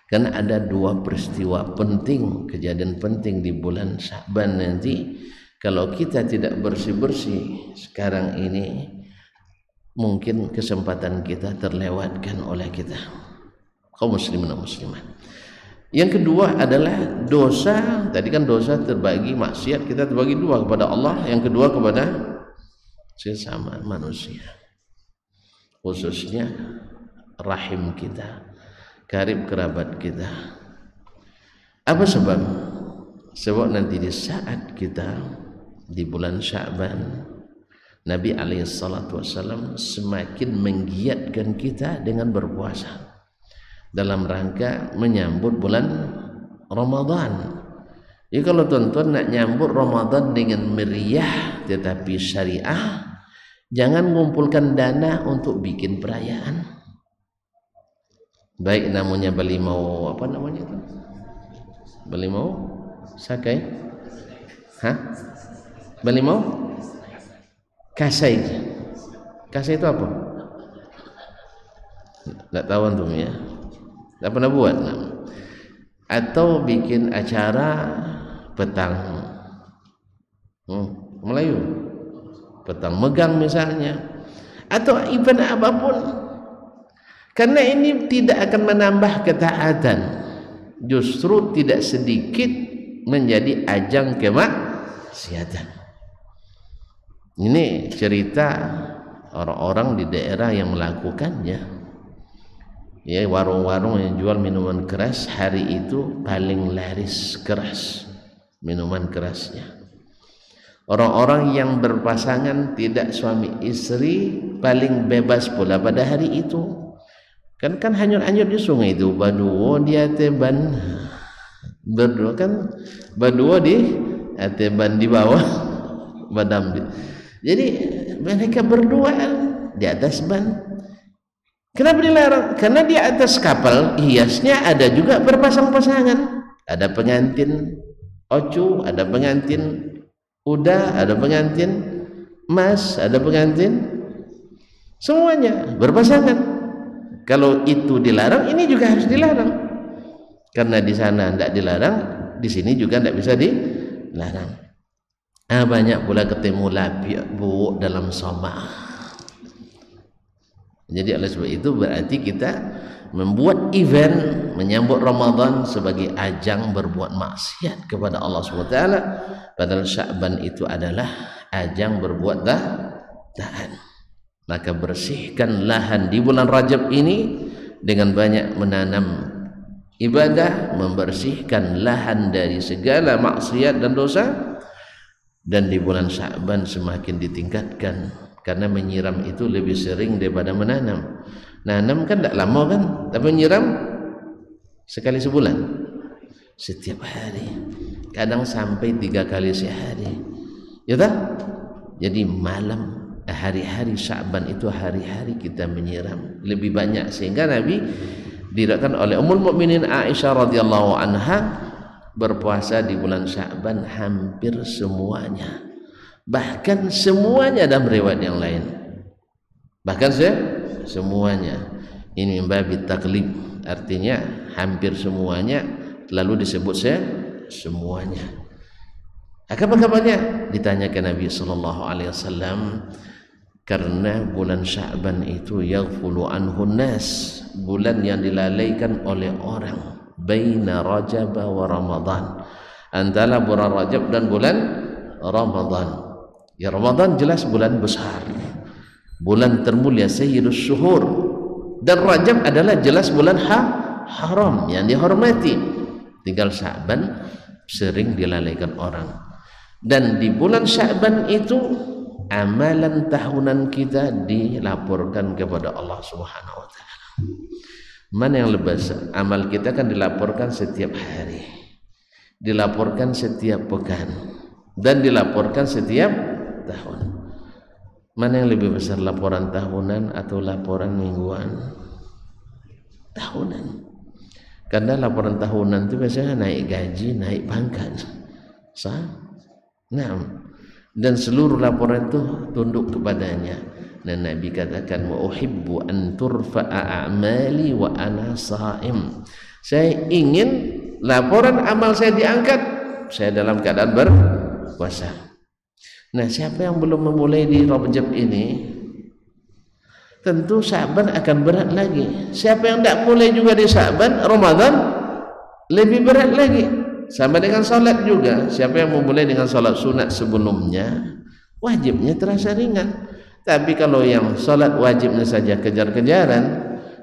Karena ada 2 peristiwa penting, kejadian penting di bulan Sya'ban nanti. Kalau kita tidak bersih-bersih sekarang ini, mungkin kesempatan kita terlewatkan oleh kita kaum muslimin dan muslimat. Yang kedua adalah dosa. Tadi kan dosa terbagi, maksiat kita terbagi dua, kepada Allah, yang kedua kepada sesama manusia, khususnya rahim kita, karib kerabat kita. Apa sebab? Sebab nanti di saat kita di bulan Sya'ban, Nabi SAW semakin menggiatkan kita dengan berpuasa dalam rangka menyambut bulan Ramadan. Jadi kalau tuan-tuan nak nyambut Ramadan dengan meriah tetapi syariah, jangan mengumpulkan dana untuk bikin perayaan. Baik namanya Balimau, apa namanya itu? Balimau Sakai? Hah? Balimau Kasai. Kasai itu apa? Tak tahu antum ya. Tak pernah buat. Atau bikin acara petang Melayu, petang megang misalnya, atau event apapun, karena ini tidak akan menambah ketaatan, justru tidak sedikit menjadi ajang kemaksiatan. Ini cerita orang-orang di daerah yang melakukannya. Ya, warung-warung yang jual minuman keras hari itu paling laris keras minuman kerasnya. Orang-orang yang berpasangan tidak suami istri paling bebas pula pada hari itu. Kan hanyut-hanyut di sungai itu, baduo di ateban, berdua kan baduo di ateban di bawah badam. Jadi mereka berdua di atas ban. Kenapa dilarang? Karena di atas kapal hiasnya ada juga berpasang-pasangan. Ada pengantin ocu, ada pengantin uda, ada pengantin emas, ada pengantin, semuanya berpasangan. Kalau itu dilarang, ini juga harus dilarang. Karena di sana tidak dilarang, di sini juga tidak bisa dilarang. Banyak pula ketemu lapi bu dalam soma. Jadi oleh sebab itu berarti kita membuat event menyambut Ramadan sebagai ajang berbuat maksiat kepada Allah SWT, padahal Sya'ban itu adalah ajang berbuat taat. Maka bersihkan lahan di bulan Rajab ini dengan banyak menanam ibadah, membersihkan lahan dari segala maksiat dan dosa. Dan di bulan Sya'ban semakin ditingkatkan, karena menyiram itu lebih sering daripada menanam. Nanam kan tak lama kan, tapi menyiram sekali sebulan, setiap hari, kadang sampai 3 kali sehari, ya tak? Jadi malam hari-hari Sya'ban itu hari-hari kita menyiram lebih banyak, sehingga Nabi diriwayatkan oleh Ummul Mukminin Aisyah radhiyallahu anha berpuasa di bulan Sya'ban hampir semuanya. Bahkan semuanya dalam riwayat yang lain, bahkan semuanya. Ini membabi taklib, artinya hampir semuanya, lalu disebut semuanya. Apa-apanya ditanyakan Nabi SAW, karena bulan Sya'ban itu yaghfulu anhu nas, bulan yang dilalaikan oleh orang, baina Rajab wa Ramadan, antara bulan Rajab dan bulan Ramadan. Ya, Ramadan jelas bulan besar, bulan termulia, sayyidus syuhur, dan Rajab adalah jelas bulan haram yang dihormati. Tinggal Sya'ban sering dilalaikan orang. Dan di bulan Sya'ban itu amalan tahunan kita dilaporkan kepada Allah Subhanahu wa taala. Mana yang lebih besar? Amal kita kan dilaporkan setiap hari, dilaporkan setiap pekan, dan dilaporkan setiap tahun. Mana yang lebih besar, laporan tahunan atau laporan mingguan? Tahunan. Karena laporan tahunan itu biasanya naik gaji, naik pangkat. Nah, dan seluruh laporan itu tunduk kepadanya. Dan Nabi katakan, wa uhibbu an turfa'a a'mali wa ana sha'im. Saya ingin laporan amal saya diangkat, saya dalam keadaan berpuasa. Nah, siapa yang belum memulai di Rajab ini, tentu Sya'ban akan berat lagi. Siapa yang tidak mulai juga di Sya'ban, Ramadan lebih berat lagi. Sama dengan salat juga, siapa yang memulai dengan salat sunat sebelumnya, wajibnya terasa ringan. Tapi kalau yang salat wajibnya saja kejar-kejaran,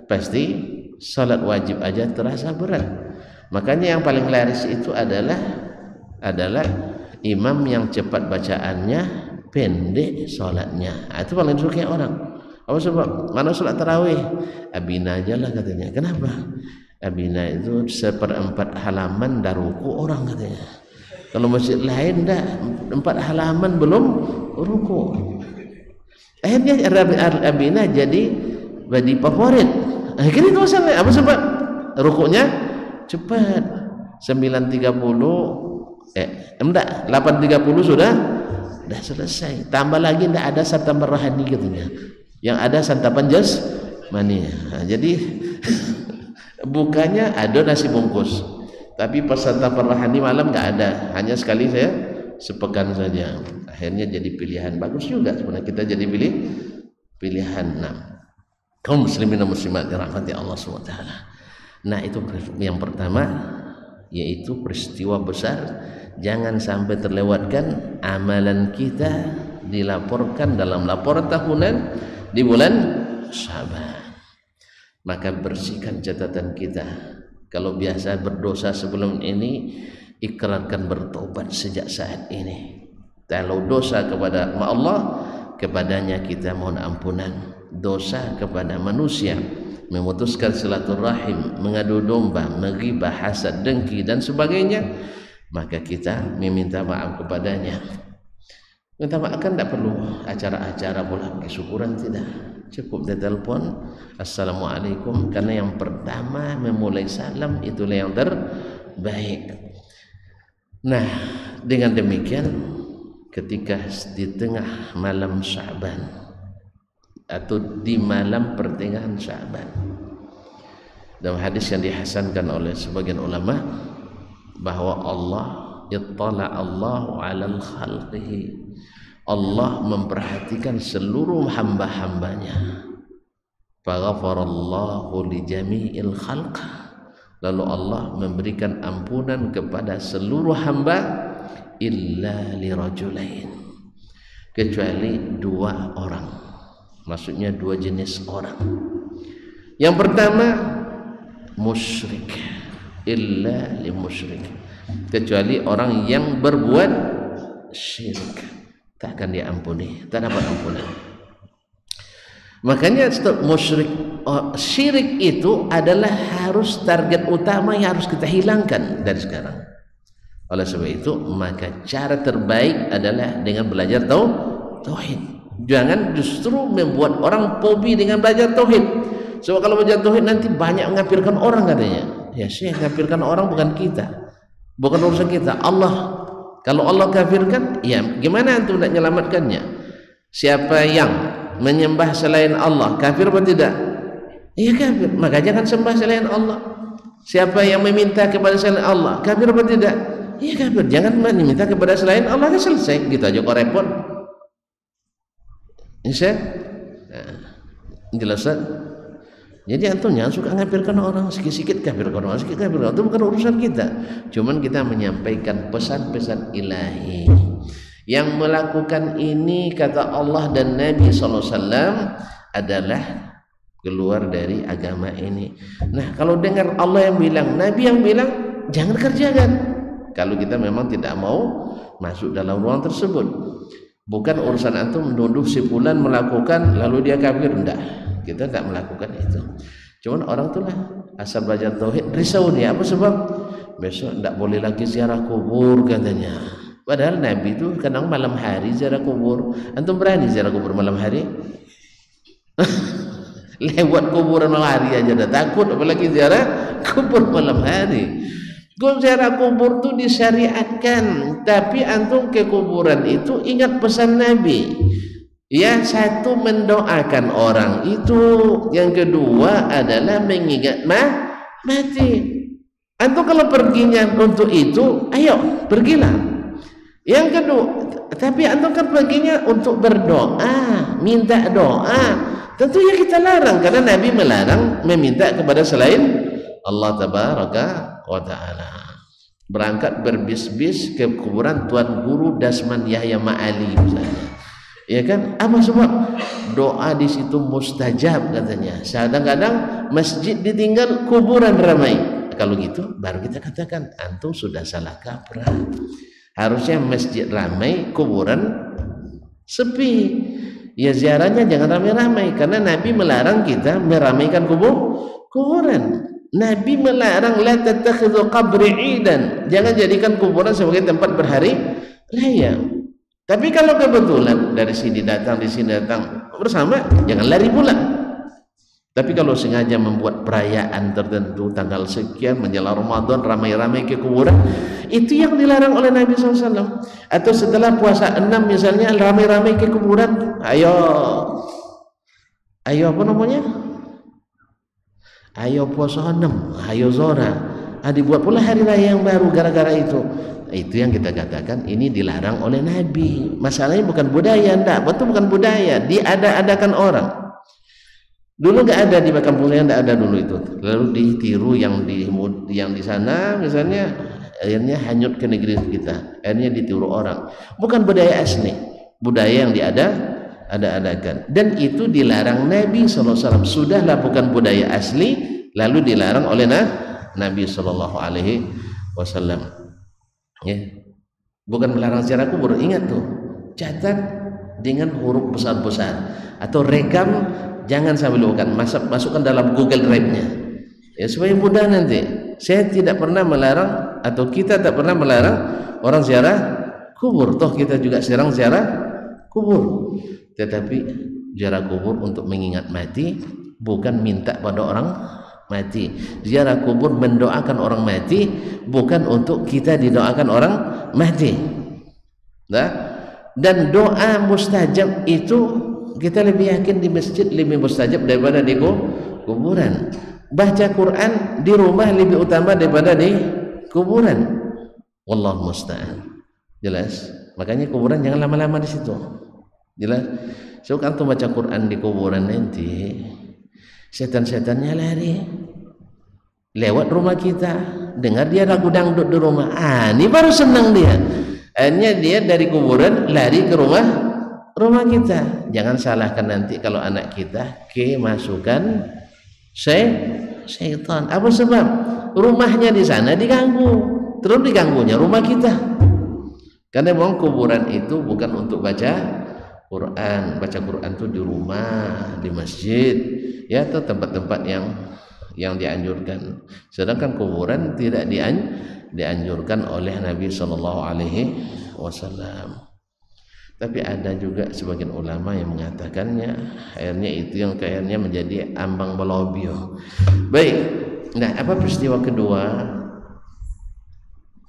pasti salat wajib aja terasa berat. Makanya yang paling laris itu adalah imam yang cepat bacaannya, pendek salatnya. Itu paling disukai orang. Apa sebab? Mana salat tarawih? Abina aja lah katanya. Kenapa? Abina itu 1/4 halaman dah ruku orang katanya. Kalau masjid lain dah 4 halaman belum ruku. Akhirnya Abina jadi favorit. Akhirnya itu masalah. Apa sebab? Rukunya cepat. 8:30 sudah selesai. Tambah lagi tidak ada santapan rohani katanya. Yang ada santapan jasmani. Jadi bukanya ada nasi bungkus, tapi pas santapan rohani malam nggak ada, hanya sekali saya sepekan saja. Akhirnya jadi pilihan bagus juga sebenarnya, kita jadi pilihan. Kaum muslimin dan muslimat dirahmati Allah SWT. Nah, itu yang pertama, yaitu peristiwa besar. Jangan sampai terlewatkan amalan kita dilaporkan dalam laporan tahunan di bulan Sya'ban. Maka bersihkan catatan kita. Kalau biasa berdosa sebelum ini, ikrarkan bertobat sejak saat ini. Kalau dosa kepada Allah, kepadanya kita mohon ampunan. Dosa kepada manusia, memutuskan silaturahim, mengadu domba, menggibah, hasad, dengki dan sebagainya, maka kita meminta maaf kepadanya. Minta maaf kan tidak perlu acara-acara pula syukuran, tidak, cukup dia telepon assalamualaikum, karena yang pertama memulai salam itulah yang terbaik. Nah, dengan demikian ketika di tengah malam Sya'ban atau di malam pertengahan Sya'ban, dalam hadis yang dihasankan oleh sebagian ulama bahwa Allah ittala Allahu 'alal khalqihi, Allah memperhatikan seluruh hamba-hambanya. Faghfarallahu li jami'il khalq, lalu Allah memberikan ampunan kepada seluruh hamba illa li rajulain, kecuali 2 orang. Maksudnya 2 jenis orang. Yang pertama musyrik, illa li musyrik, kecuali orang yang berbuat syirik, tak akan diampuni, tak dapat ampunan. Makanya musyrik, syirik itu adalah harus target utama yang harus kita hilangkan dari sekarang. Oleh sebab itu, maka cara terbaik adalah dengan belajar tauhid. Jangan justru membuat orang fobi dengan belajar tauhid. Sebab kalau belajar tauhid nanti banyak mengkafirkan orang katanya. Ya, sih mengkafirkan orang bukan kita, bukan urusan kita. Allah. Kalau Allah kafirkan, ya gimana antum nak menyelamatkannya? Siapa yang menyembah selain Allah, kafir atau tidak? Iya kafir. Maka jangan sembah selain Allah. Siapa yang meminta kepada selain Allah, kafir atau tidak? Iya kafir. Jangan meminta kepada selain Allah, kan selesai. Gitu aja kok repot. Insya jelas. Jadi antum jangan suka ngafirkan orang, sikit-sikit kafirkan orang, sikit kafirkan orang. Itu bukan urusan kita. Cuman kita menyampaikan pesan-pesan ilahi. Yang melakukan ini kata Allah dan Nabi SAW adalah keluar dari agama ini. Nah, kalau dengar Allah yang bilang, Nabi yang bilang, jangan kerjakan. Kalau kita memang tidak mau masuk dalam ruang tersebut. Bukan urusan antum menuduh si fulan melakukan lalu dia kafir, enggak. Kita tidak melakukan itu. Cuman orang itulah asal belajar tauhid risau dia. Apa sebab? Besok tidak boleh lagi ziarah kubur katanya. Padahal Nabi itu kadang malam hari ziarah kubur. Antum berani ziarah kubur malam hari? Lewat kuburan malam hari aja dah takut, apalagi ziarah kubur malam hari. Ziarah kubur itu disyariatkan, tapi antum ke kuburan itu ingat pesan Nabi. Ya, satu mendoakan orang itu, yang kedua adalah mengingat mati. Antum kalau perginya untuk itu, ayo pergilah. Yang kedua, tapi antum kan perginya untuk berdoa, minta doa. Tentunya kita larang karena Nabi melarang meminta kepada selain Allah tabaraka wa taala. Berangkat berbis-bis ke kuburan Tuan Guru Dasman Yahya Ma'ali misalnya. Ya kan? Apa sebab? Doa di situ mustajab katanya. Kadang-kadang masjid ditinggal, kuburan ramai. Kalau gitu baru kita katakan antum sudah salah kaprah. Harusnya masjid ramai, kuburan sepi. Ya ziarahnya jangan ramai-ramai karena Nabi melarang kita meramaikan kuburan. Nabi melarang la tattakhidhu qabri idan. Jangan jadikan kuburan sebagai tempat berhari raya. Tapi kalau kebetulan dari sini datang di sini datang bersama, jangan lari pula. Tapi kalau sengaja membuat perayaan tertentu tanggal sekian menjelang Ramadan ramai-ramai ke kuburan, itu yang dilarang oleh Nabi SAW. Atau setelah puasa 6 misalnya ramai-ramai ke kuburan, ayo apa namanya? Ayo puasa 6, ayo zora. Dibuat pula hari raya yang baru gara-gara itu. Itu yang kita katakan ini dilarang oleh Nabi. Masalahnya bukan budaya, enggak, betul bukan budaya, diada-adakan orang. Dulu enggak ada di kampung yang enggak ada dulu itu. Lalu ditiru yang di sana misalnya, akhirnya hanyut ke negeri kita. Akhirnya ditiru orang. Bukan budaya asli, budaya yang diada-adakan. Dan itu dilarang Nabi SAW. Sudahlah bukan budaya asli, lalu dilarang oleh Nabi SAW. Ya, bukan melarang ziarah kubur. Ingat tuh, catat dengan huruf besar-besar atau rekam, jangan sampai lupakan. Masukkan dalam Google Drive-nya ya supaya mudah nanti. Saya tidak pernah melarang atau kita tak pernah melarang orang ziarah kubur. Toh kita juga sering ziarah kubur. Tetapi ziarah kubur untuk mengingat mati, bukan minta pada orang mati. Ziarah kubur mendoakan orang mati, bukan untuk kita didoakan orang mati. Nah, dan doa mustajab itu kita lebih yakin di masjid lebih mustajab daripada di kuburan. Baca Quran di rumah lebih utama daripada di kuburan. Wallahu musta'an. Jelas? Makanya kuburan jangan lama-lama di situ. Jelas? So kan tuh baca Quran di kuburan nanti setan-setannya lari lewat rumah kita, dengar dia lagu dangdut di rumah. Ini baru senang dia. Akhirnya dia dari kuburan lari ke rumah kita. Jangan salahkan nanti kalau anak kita kemasukan syaitan. Apa sebab? Rumahnya di sana diganggu. Terus diganggunya rumah kita. Karena memang kuburan itu bukan untuk baca Quran. Baca Quran itu di rumah, di masjid, ya, atau tempat-tempat yang dianjurkan. Sedangkan kuburan tidak dianjurkan oleh Nabi Shallallahu Alaihi Wasallam. Tapi ada juga sebagian ulama yang mengatakannya, akhirnya itu yang akhirnya menjadi ambang balobio. Baik, nah apa peristiwa kedua?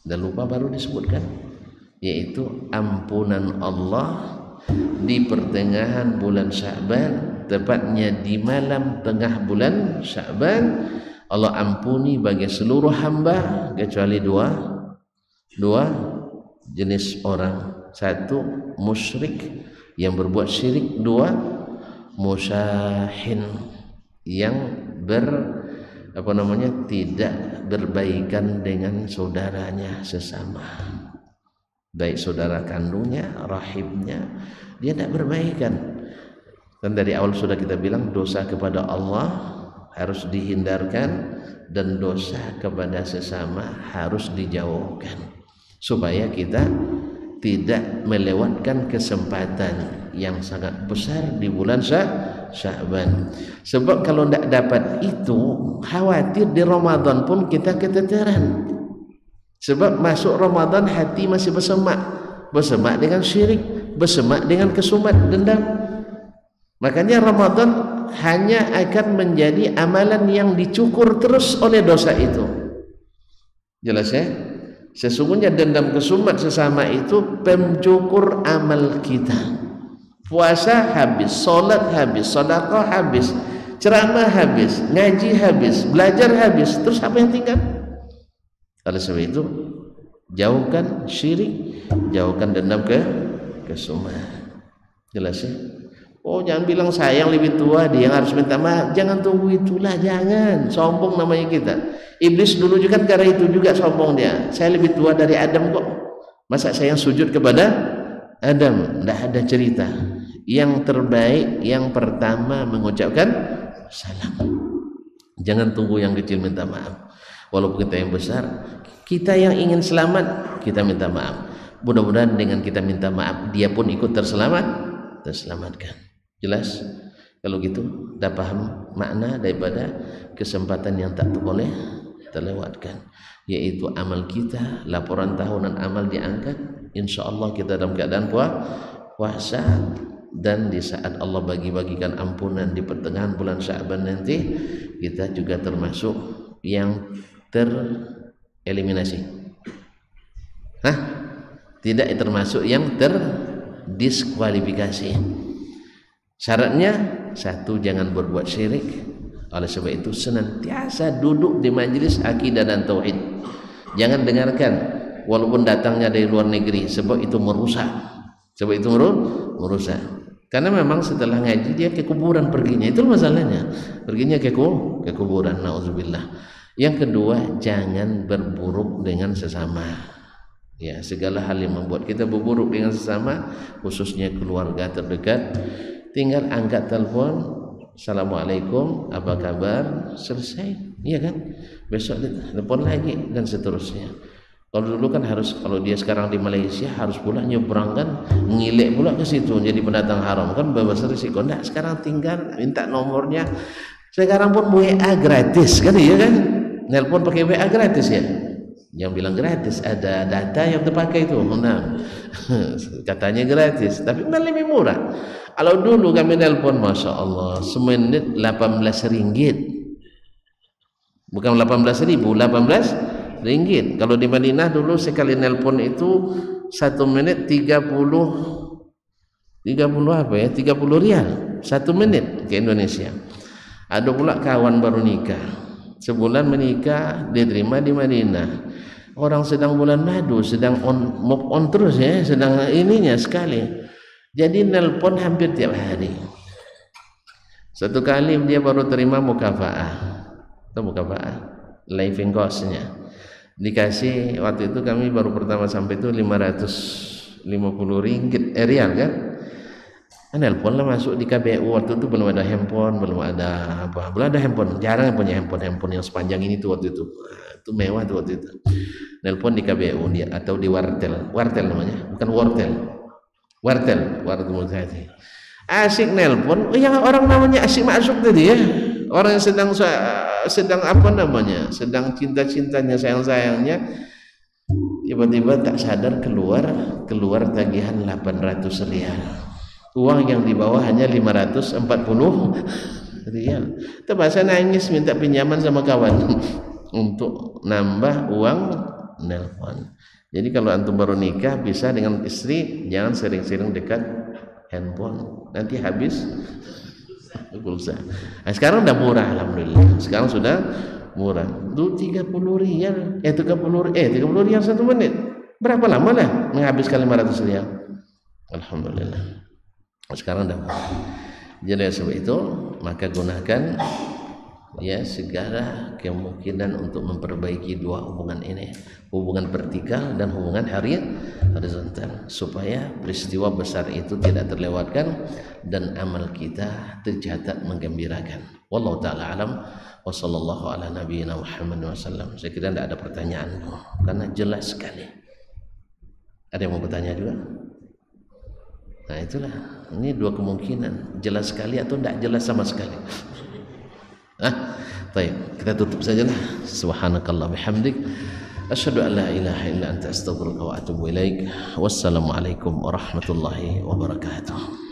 Dan lupa baru disebutkan, yaitu ampunan Allah di pertengahan bulan Sya'ban, tepatnya di malam tengah bulan Sya'ban. Allah ampuni bagi seluruh hamba kecuali dua jenis orang. Satu, musyrik yang berbuat syirik. Dua, musyahin yang tidak berbaikan dengan saudaranya sesama, baik saudara kandungnya, rahimnya, dia tidak berbaikan. Dan dari awal sudah kita bilang dosa kepada Allah harus dihindarkan dan dosa kepada sesama harus dijauhkan supaya kita tidak melewatkan kesempatan yang sangat besar di bulan Sya'ban. Sebab kalau tidak dapat itu, khawatir di Ramadan pun kita keteteran. Sebab masuk Ramadan hati masih bersemak dengan syirik, bersemak dengan kesumat dendam. Makanya Ramadan hanya akan menjadi amalan yang dicukur terus oleh dosa itu. Jelas ya? Sesungguhnya dendam kesumat sesama itu pencukur amal kita. Puasa habis, solat habis, sedekah habis, ceramah habis, ngaji habis, belajar habis, terus apa yang tinggal? Oleh sebab itu jauhkan syirik, jauhkan dendam kesumat. Jelas ya? Oh jangan bilang sayang lebih tua dia yang harus minta maaf. Jangan tunggu itulah, jangan. Sombong namanya kita. Iblis dulu juga karena itu juga sombong dia. Saya lebih tua dari Adam kok. Masa saya yang sujud kepada Adam? Tidak ada cerita. Yang terbaik yang pertama mengucapkan salam. Jangan tunggu yang kecil minta maaf. Walaupun kita yang besar, kita yang ingin selamat, kita minta maaf. Mudah-mudahan dengan kita minta maaf, dia pun ikut terselamatkan. Jelas? Kalau gitu, dah paham makna daripada kesempatan yang tak boleh terlewatkan, yaitu amal kita, laporan tahunan amal diangkat. Insya Allah kita dalam keadaan puasa, dan di saat Allah bagi-bagikan ampunan di pertengahan bulan Sya'ban nanti, kita juga termasuk yang tereliminasi. Tidak termasuk yang terdiskualifikasi. Syaratnya satu, jangan berbuat syirik. Oleh sebab itu senantiasa duduk di majelis akidah dan tauhid. Jangan dengarkan walaupun datangnya dari luar negeri, sebab itu merusak. Karena memang setelah ngaji dia ke kuburan perginya, itu masalahnya. Perginya ke kuburan, nauzubillah. Yang kedua, jangan berburuk dengan sesama. Ya, segala hal yang membuat kita berburuk dengan sesama, khususnya keluarga terdekat, tinggal angkat telepon, assalamualaikum, apa kabar, selesai, iya kan? Besok telepon lagi dan seterusnya. Kalau dulu kan harus, kalau dia sekarang di Malaysia harus pula nyebrang kan, ngilek pula ke situ jadi pendatang haram kan, bebas risiko. Nah, sekarang tinggal minta nomornya. Sekarang pun WA gratis kan, iya kan? Nelpon pakai WA gratis ya. Yang bilang gratis, ada data yang terpakai itu. Nah, katanya gratis, tapi lebih murah. Kalau dulu kami nelpon, masya Allah, semenit 18 ringgit. Bukan 18.000, 18 ringgit. Kalau di Madinah dulu sekali nelpon itu 1 menit 30 apa ya? 30 rial 1 menit ke Indonesia. Ada pula kawan baru nikah, sebulan menikah, diterima di Madinah. Orang sedang bulan madu, sedang move on terus ya, sedang ininya sekali. Jadi nelpon hampir tiap hari. Satu kali dia baru terima mukafaah. Atau mukafaah, living cost-nya. Dikasih, waktu itu kami baru pertama sampai itu 550 ringgit rial kan. Nelpon lah masuk di KBU. Waktu itu belum ada handphone, belum ada handphone, jarang punya handphone yang sepanjang ini tuh waktu itu. Itu mewah tuh waktu itu. Nelpon di KBU dia, atau di wartel namanya, bukan wartel multihati. Asik nelpon, yang orang namanya asik masuk tadi ya, orang yang sedang apa namanya, sedang cinta-cintanya, sayang-sayangnya, tiba-tiba tak sadar keluar tagihan 800 rial. Uang yang dibawa hanya 540 rial. Terpaksa nangis minta pinjaman sama kawan untuk nambah uang nelpon. Jadi kalau antum baru nikah, bisa dengan istri jangan sering-sering dekat handphone, nanti habis pulsa. Nah, sekarang udah murah, alhamdulillah. Sekarang sudah murah. Dulu 30 rial, 30 rial 1 menit. Berapa lama lah menghabiskan 500 rial? Alhamdulillah. Sekarang udah murah. Jadi sebab itu maka gunakan ya segala kemungkinan untuk memperbaiki dua hubungan ini, hubungan vertikal dan hubungan horizontal, supaya peristiwa besar itu tidak terlewatkan dan amal kita tercatat menggembirakan. Wallahu taala alam wa sallallahu ala nabiyyina Muhammad wasallam. Saya kira tidak ada pertanyaan karena jelas sekali. Ada yang mau bertanya juga? Nah itulah, ini dua kemungkinan, jelas sekali atau tidak jelas sama sekali. Baik, kita tutup sajalah. Subhanakallah bihamdik, asyhadu an la ilaha illa anta astaghfiruka wa atubu ilaik. Wassalamualaikum warahmatullahi wabarakatuh.